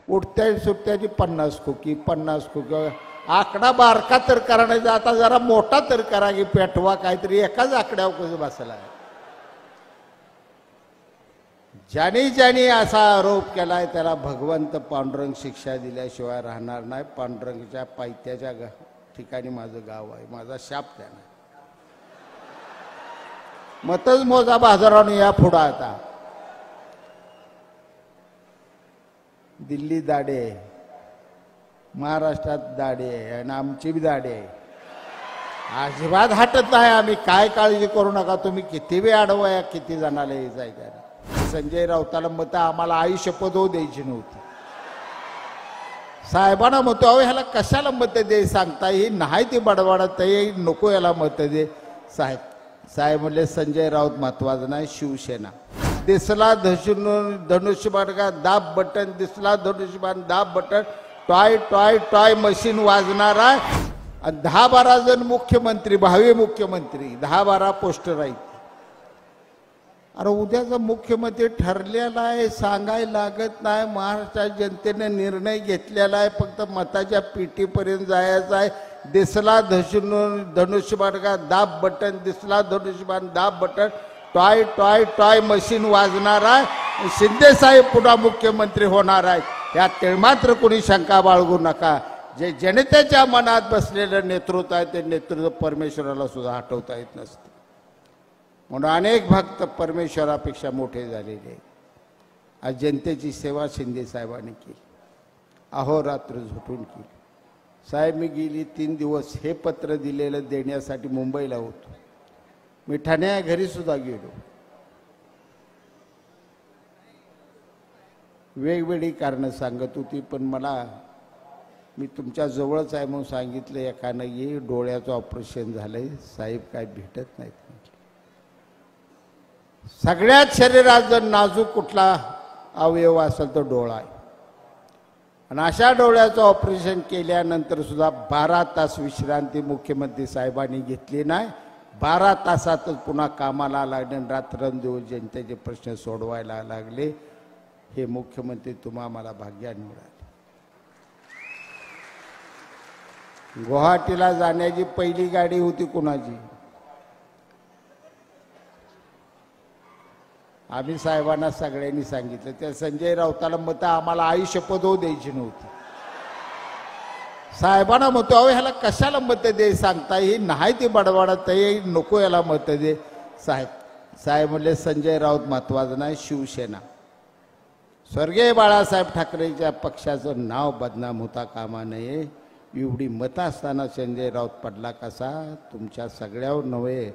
उठत्या सुट्ट्याची 50 खोकी 50 खोकी आकडा बारका तर करायचा आता जरा मोठा तर करा की पेटवा काहीतरी एकाच आकड्यावर कसं बसला आहे. ज्याने ज्याने असा आरोप केलाय त्याला भगवंत पांडुरंग शिक्षा दिल्याशिवाय राहणार नाही. पांडुरंगच्या पायथ्याच्या ठिकाणी माझं गाव आहे. माझा शाप त्यानं मतच मोजा बाजारावर या पुढं. आता दिल्ली दाडे आहे, महाराष्ट्रात दाडे आहे आणि आमची बी दाडे आहे. अजिबात हटत नाही आम्ही. काय काळजी करू नका तुम्ही. किती वेळ अडवाया किती जणाला यायचं त्याला. संजय राऊताला मत आम्हाला आई शपथ होऊ द्यायची नव्हती. साहेबांना मत अहो ह्याला कशाला मत दे सांगता ही नाही ती बडबडत नको याला मत दे. साहेब म्हणले संजय राऊत महत्वाचं नाही शिवसेना. दिसला धनुष्यबाण का दाब बटन दिसला धनुष्यबाण दाब button toy toy toy machine वाजणार आहे. आणि 10-12 जण मुख्यमंत्री भावी मुख्यमंत्री 10-12 पोस्टर आहेत. अरे उद्याचा मुख्यमंत्री ठरलेला आहे सांगायला लागत नाही. महाराष्ट्राच्या जनतेने निर्णय घेतलेला आहे. फक्त मताच्या पेटीपर्यंत जायचं आहे. दिसला धनुष्यबाण का दाब बटन दिसला धनुष्यबाण दाब button toy toy toy machine वाजणार आहे. शिंदे साहेब पुन्हा मुख्यमंत्री होणार आहेत यात मात्र कोणी शंका बाळगू नका. जे जनतेच्या मनात बसलेलं नेतृत्व आहे ते नेतृत्व परमेश्वराला सुद्धा हटवता येत नसते. म्हणून अनेक भक्त परमेश्वरापेक्षा मोठे झालेले आहेत. आज जनतेची सेवा शिंदे साहेबांनी केली. अहोरात्र झोपून केली. साहेब मी गेली 3 दिवस हे पत्र दिलेलं देण्यासाठी मुंबईला होतो. मी ठाण्या घरी सुद्धा गेलो. वेगवेगळी कारणं सांगत होती पण मला मी तुमच्या जवळच आहे म्हणून सांगितलं. एकानं ये डोळ्याचं ऑपरेशन झालंय साहेब काय भेटत नाहीत. सगळ्यात शरीरात जर नाजूक कुठला अवयव असेल तर डोळा आहे. आणि अशा डोळ्याचं ऑपरेशन केल्यानंतर सुद्धा 12 तास विश्रांती मुख्यमंत्री साहेबांनी घेतली नाही. 12 तासातच पुन्हा कामाला लागले. रात्रंदिवस जनतेचे प्रश्न सोडवायला लागले. हे मुख्यमंत्री तुम्हाला भाग्याने मिळाले. गुवाहाटीला जाण्याची पहिली गाडी होती कुणाची. आम्ही साहेबांना सगळ्यांनी सांगितलं त्या संजय राऊताला मत आम्हाला आई शपथ होऊ द्यायची नव्हती. साहेबांना मत अहो ह्याला कशाला मत दे सांगता ही नाही ती बडबडत नको याला मत दे. साहेब म्हणले संजय राऊत महत्वाचं नाही शिवसेना. स्वर्गीय बाळासाहेब ठाकरेंच्या पक्षाचं नाव बदनाम होता कामा नये. एवढी मतं असताना संजय राऊत पडला कसा. तुमच्या सगळ्यावर नव्हे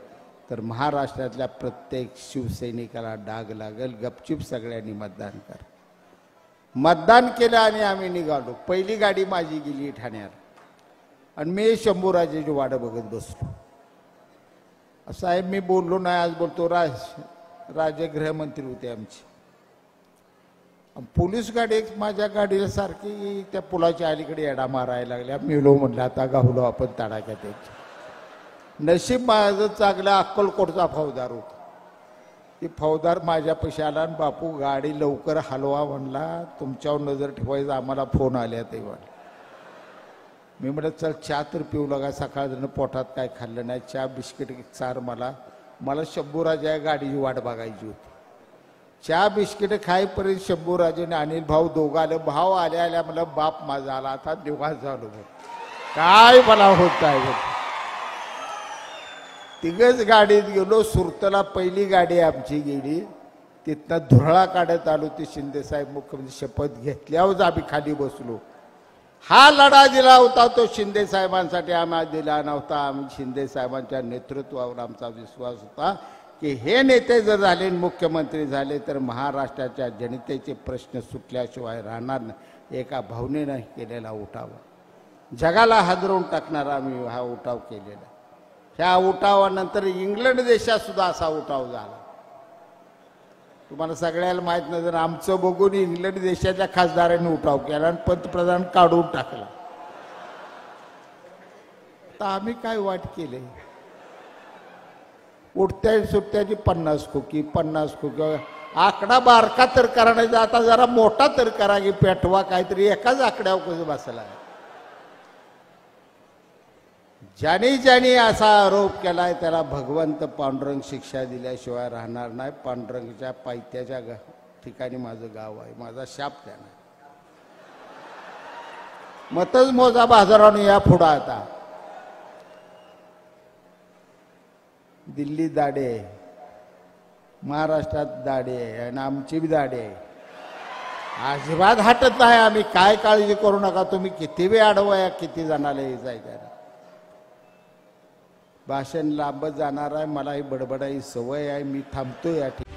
तर महाराष्ट्रातल्या प्रत्येक शिवसैनिकाला डाग लागेल. गपचूप सगळ्यांनी मतदान करा. मतदान केलं आणि आम्ही निघालो. पहिली गाडी माझी गेली ठाण्यात आणि मी शंभूराजेची वाट बघत बसलो. साहेब मी बोललो नाही आज बोलतो. राज्य गृहमंत्री होते आमचे. पोलीस गाडी माझ्या गाडीला सारखी त्या पुलाच्या अलीकडे एडा मारायला लागल्या. मिळलो म्हणलं आता गावलो आपण तडाख्यात. नशीब माझं चांगलं अक्कलकोटचा फौजदार होता. ती फौजदार माझ्यापाशी आला आणि बापू गाडी लवकर हलवा म्हणला. तुमच्यावर नजर ठेवायचं आम्हाला फोन आल्या ते म्हणलं. मी म्हटलं चल चहा तर पिऊ लागा. सकाळ पोटात काय खाल्लं नाही. चहा बिस्किट चार. मला शंभूराजा गाडीची वाट बघायची होती. चहा बिस्किट खाईपर्यंत शंभूराजेने अनिल भाऊ दोघं आले. भाव आल्या आल्या मला बाप माझा आला. आता निवास झालो काय मला होत आहे. तिघच गाडीत गेलो. सुरतला पहिली गाडी आमची गेली. तिथनं धुरळा काढत आलो. ते शिंदे साहेब मुख्यमंत्री शपथ घेतल्यावरच आम्ही खाली बसलो. हा लढा दिला होता तो शिंदे साहेबांसाठी आम्हाला दिला नव्हता. आम्ही शिंदे साहेबांच्या नेतृत्वावर आमचा विश्वास होता की हे नेते जर झाले मुख्यमंत्री झाले तर महाराष्ट्राच्या जनतेचे प्रश्न सुटल्याशिवाय राहणार नाही. एका भावनेनं केलेला उठाव जगाला हादरवून टाकणारा आम्ही हा उठाव केलेला. ह्या उठावानंतर इंग्लंड देशात सुद्धा असा उठाव झाला. तुम्हाला सगळ्याला माहित नाही. जर आमचं बघून इंग्लंड देशाच्या खासदारांनी उठाव केला आणि पंतप्रधान काढून टाकला. तर आम्ही काय वाट केले. उठत्या सुट्ट्याची 50 खोकी 50 खोकी आकडा बारका तर करा नाही, आता जरा मोठा तर करा की पेटवा काहीतरी, एकाच आकड्यावर कसं बसला. ज्याने ज्याने असा आरोप केलाय त्याला भगवंत पांडुरंग शिक्षा दिल्याशिवाय राहणार नाही. पांडुरंगच्या पायथ्याच्या ठिकाणी माझं गाव आहे, माझा शाप त्यानं. मतच मोजा बाजारावर या पुढं. आता दिल्ली दाढी आहे, महाराष्ट्रात दाढी आहे आणि आमची बी दाढी आहे. अजिबात हटत नाही आम्ही. काय काळजी करू नका तुम्ही. किती वेळ अडवाया, किती जणाला यायचं. भाषण लांबत जाणार आहे. मला ही बडबडाई सवय आहे. मी थांबतो या ठिकाणी.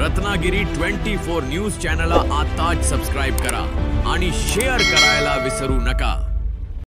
रत्नागिरी 24 न्यूज चॅनलला आताच सबस्क्राइब करा आणि शेअर करायला विसरू नका.